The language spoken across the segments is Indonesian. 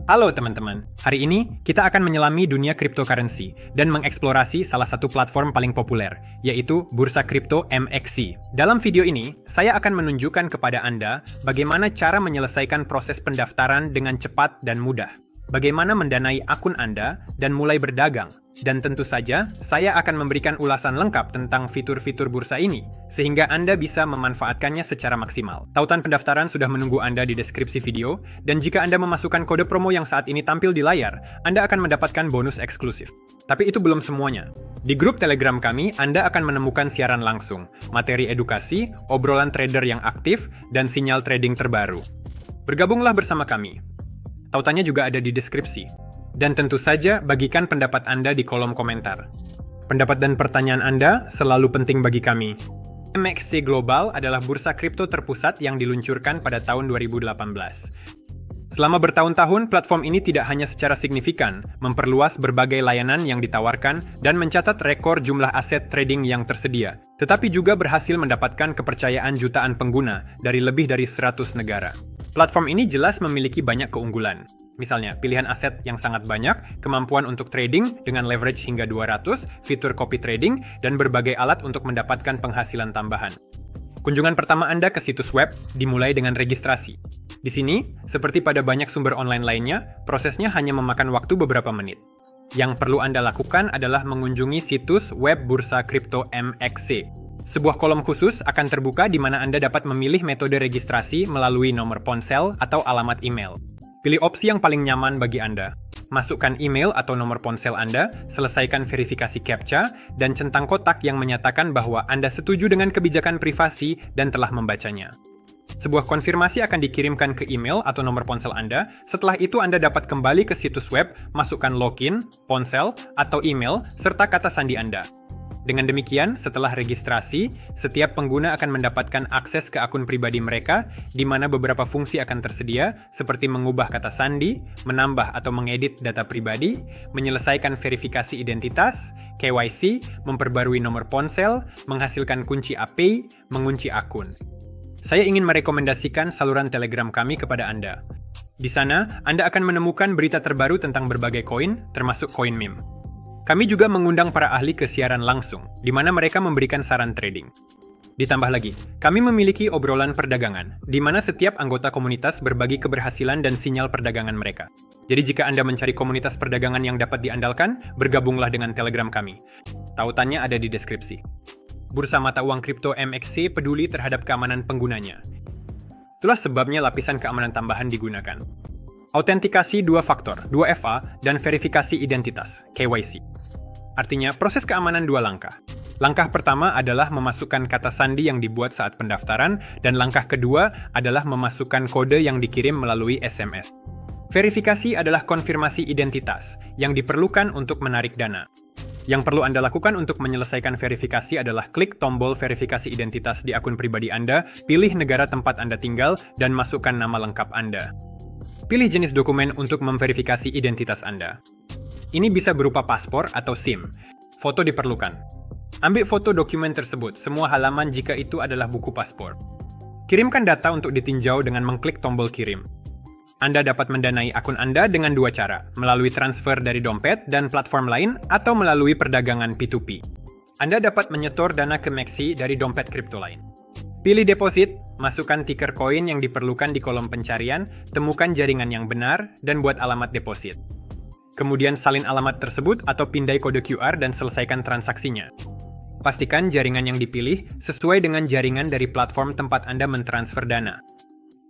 Halo teman-teman, hari ini kita akan menyelami dunia cryptocurrency dan mengeksplorasi salah satu platform paling populer, yaitu bursa kripto MXC. Dalam video ini, saya akan menunjukkan kepada Anda bagaimana cara menyelesaikan proses pendaftaran dengan cepat dan mudah. Bagaimana mendanai akun Anda dan mulai berdagang. Dan tentu saja, saya akan memberikan ulasan lengkap tentang fitur-fitur bursa ini, sehingga Anda bisa memanfaatkannya secara maksimal. Tautan pendaftaran sudah menunggu Anda di deskripsi video, dan jika Anda memasukkan kode promo yang saat ini tampil di layar, Anda akan mendapatkan bonus eksklusif. Tapi itu belum semuanya. Di grup Telegram kami, Anda akan menemukan siaran langsung, materi edukasi, obrolan trader yang aktif, dan sinyal trading terbaru. Bergabunglah bersama kami. Tautannya juga ada di deskripsi. Dan tentu saja, bagikan pendapat Anda di kolom komentar. Pendapat dan pertanyaan Anda selalu penting bagi kami. MXC Global adalah bursa kripto terpusat yang diluncurkan pada tahun 2018. Selama bertahun-tahun, platform ini tidak hanya secara signifikan memperluas berbagai layanan yang ditawarkan dan mencatat rekor jumlah aset trading yang tersedia, tetapi juga berhasil mendapatkan kepercayaan jutaan pengguna dari lebih dari 100 negara. Platform ini jelas memiliki banyak keunggulan. Misalnya, pilihan aset yang sangat banyak, kemampuan untuk trading dengan leverage hingga 200, fitur copy trading, dan berbagai alat untuk mendapatkan penghasilan tambahan. Kunjungan pertama Anda ke situs web dimulai dengan registrasi. Di sini, seperti pada banyak sumber online lainnya, prosesnya hanya memakan waktu beberapa menit. Yang perlu Anda lakukan adalah mengunjungi situs web bursa kripto MXC. Sebuah kolom khusus akan terbuka di mana Anda dapat memilih metode registrasi melalui nomor ponsel atau alamat email. Pilih opsi yang paling nyaman bagi Anda. Masukkan email atau nomor ponsel Anda, selesaikan verifikasi CAPTCHA, dan centang kotak yang menyatakan bahwa Anda setuju dengan kebijakan privasi dan telah membacanya. Sebuah konfirmasi akan dikirimkan ke email atau nomor ponsel Anda. Setelah itu Anda dapat kembali ke situs web, masukkan login, ponsel, atau email, serta kata sandi Anda. Dengan demikian, setelah registrasi, setiap pengguna akan mendapatkan akses ke akun pribadi mereka, di mana beberapa fungsi akan tersedia, seperti mengubah kata sandi, menambah atau mengedit data pribadi, menyelesaikan verifikasi identitas, KYC, memperbarui nomor ponsel, menghasilkan kunci API, mengunci akun. Saya ingin merekomendasikan saluran Telegram kami kepada Anda. Di sana, Anda akan menemukan berita terbaru tentang berbagai koin, termasuk koin meme. Kami juga mengundang para ahli ke siaran langsung, di mana mereka memberikan saran trading. Ditambah lagi, kami memiliki obrolan perdagangan, di mana setiap anggota komunitas berbagi keberhasilan dan sinyal perdagangan mereka. Jadi jika Anda mencari komunitas perdagangan yang dapat diandalkan, bergabunglah dengan Telegram kami. Tautannya ada di deskripsi. Bursa mata uang kripto MXC peduli terhadap keamanan penggunanya. Itulah sebabnya lapisan keamanan tambahan digunakan. Autentikasi 2 faktor, 2FA, dan verifikasi identitas, KYC. Artinya, proses keamanan 2 langkah. Langkah pertama adalah memasukkan kata sandi yang dibuat saat pendaftaran, dan langkah kedua adalah memasukkan kode yang dikirim melalui SMS. Verifikasi adalah konfirmasi identitas, yang diperlukan untuk menarik dana. Yang perlu Anda lakukan untuk menyelesaikan verifikasi adalah klik tombol verifikasi identitas di akun pribadi Anda, pilih negara tempat Anda tinggal, dan masukkan nama lengkap Anda. Pilih jenis dokumen untuk memverifikasi identitas Anda. Ini bisa berupa paspor atau SIM. Foto diperlukan. Ambil foto dokumen tersebut, semua halaman jika itu adalah buku paspor. Kirimkan data untuk ditinjau dengan mengklik tombol kirim. Anda dapat mendanai akun Anda dengan 2 cara, melalui transfer dari dompet dan platform lain atau melalui perdagangan P2P. Anda dapat menyetor dana ke MXC dari dompet kripto lain. Pilih deposit, masukkan tiker koin yang diperlukan di kolom pencarian, temukan jaringan yang benar, dan buat alamat deposit. Kemudian salin alamat tersebut atau pindai kode QR dan selesaikan transaksinya. Pastikan jaringan yang dipilih sesuai dengan jaringan dari platform tempat Anda mentransfer dana.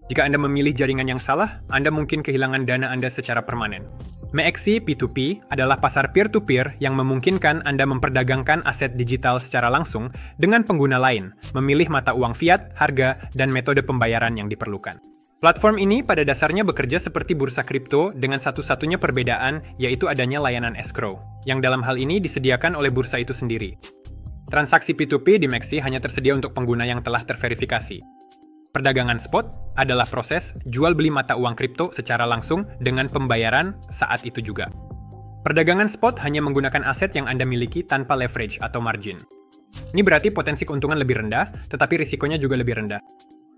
Jika Anda memilih jaringan yang salah, Anda mungkin kehilangan dana Anda secara permanen. MXC P2P adalah pasar peer-to-peer yang memungkinkan Anda memperdagangkan aset digital secara langsung dengan pengguna lain, memilih mata uang fiat, harga, dan metode pembayaran yang diperlukan. Platform ini pada dasarnya bekerja seperti bursa kripto dengan satu-satunya perbedaan yaitu adanya layanan escrow, yang dalam hal ini disediakan oleh bursa itu sendiri. Transaksi P2P di MXC hanya tersedia untuk pengguna yang telah terverifikasi. Perdagangan spot adalah proses jual beli mata uang kripto secara langsung dengan pembayaran saat itu juga. Perdagangan spot hanya menggunakan aset yang Anda miliki tanpa leverage atau margin. Ini berarti potensi keuntungan lebih rendah, tetapi risikonya juga lebih rendah.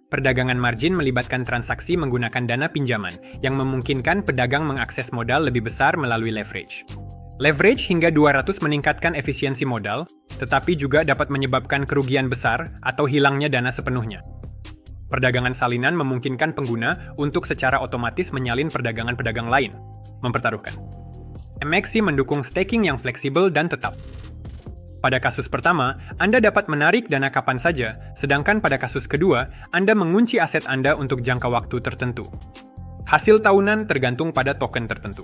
Perdagangan margin melibatkan transaksi menggunakan dana pinjaman, yang memungkinkan pedagang mengakses modal lebih besar melalui leverage. Leverage hingga 200 meningkatkan efisiensi modal, tetapi juga dapat menyebabkan kerugian besar atau hilangnya dana sepenuhnya. Perdagangan salinan memungkinkan pengguna untuk secara otomatis menyalin perdagangan pedagang lain, mempertaruhkan. MXC mendukung staking yang fleksibel dan tetap. Pada kasus pertama, Anda dapat menarik dana kapan saja, sedangkan pada kasus kedua, Anda mengunci aset Anda untuk jangka waktu tertentu. Hasil tahunan tergantung pada token tertentu.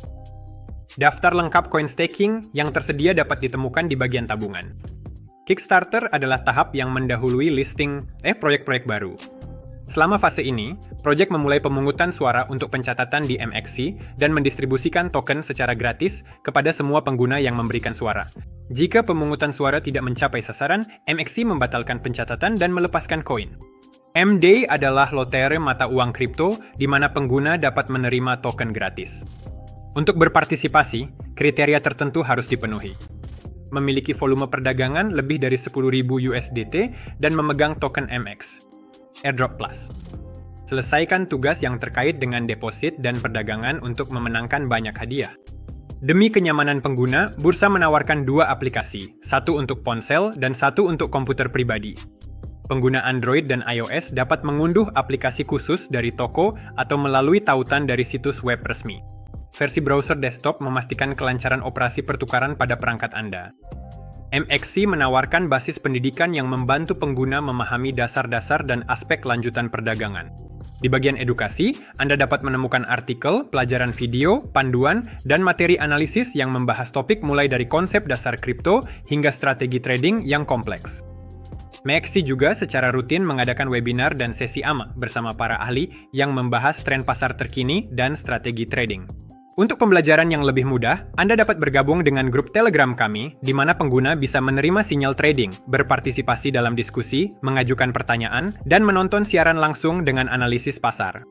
Daftar lengkap koin staking yang tersedia dapat ditemukan di bagian tabungan. Kickstarter adalah tahap yang mendahului listing proyek-proyek baru. Selama fase ini, proyek memulai pemungutan suara untuk pencatatan di MXC dan mendistribusikan token secara gratis kepada semua pengguna yang memberikan suara. Jika pemungutan suara tidak mencapai sasaran, MXC membatalkan pencatatan dan melepaskan koin. M-Day adalah lotere mata uang kripto di mana pengguna dapat menerima token gratis. Untuk berpartisipasi, kriteria tertentu harus dipenuhi. Memiliki volume perdagangan lebih dari 10.000 USDT dan memegang token MX. Airdrop Plus. Selesaikan tugas yang terkait dengan deposit dan perdagangan untuk memenangkan banyak hadiah. Demi kenyamanan pengguna, bursa menawarkan dua aplikasi, satu untuk ponsel dan satu untuk komputer pribadi. Pengguna Android dan iOS dapat mengunduh aplikasi khusus dari toko atau melalui tautan dari situs web resmi. Versi browser desktop memastikan kelancaran operasi pertukaran pada perangkat Anda. MXC menawarkan basis pendidikan yang membantu pengguna memahami dasar-dasar dan aspek lanjutan perdagangan. Di bagian edukasi, Anda dapat menemukan artikel, pelajaran video, panduan, dan materi analisis yang membahas topik mulai dari konsep dasar kripto hingga strategi trading yang kompleks. MXC juga secara rutin mengadakan webinar dan sesi AMA bersama para ahli yang membahas tren pasar terkini dan strategi trading. Untuk pembelajaran yang lebih mudah, Anda dapat bergabung dengan grup Telegram kami, di mana pengguna bisa menerima sinyal trading, berpartisipasi dalam diskusi, mengajukan pertanyaan, dan menonton siaran langsung dengan analisis pasar.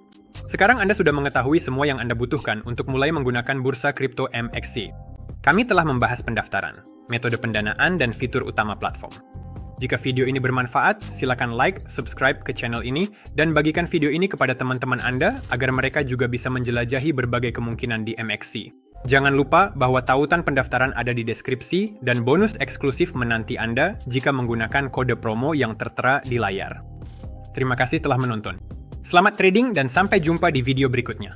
Sekarang Anda sudah mengetahui semua yang Anda butuhkan untuk mulai menggunakan bursa kripto MXC. Kami telah membahas pendaftaran, metode pendanaan, dan fitur utama platform. Jika video ini bermanfaat, silakan like, subscribe ke channel ini, dan bagikan video ini kepada teman-teman Anda agar mereka juga bisa menjelajahi berbagai kemungkinan di MXC. Jangan lupa bahwa tautan pendaftaran ada di deskripsi dan bonus eksklusif menanti Anda jika menggunakan kode promo yang tertera di layar. Terima kasih telah menonton. Selamat trading dan sampai jumpa di video berikutnya.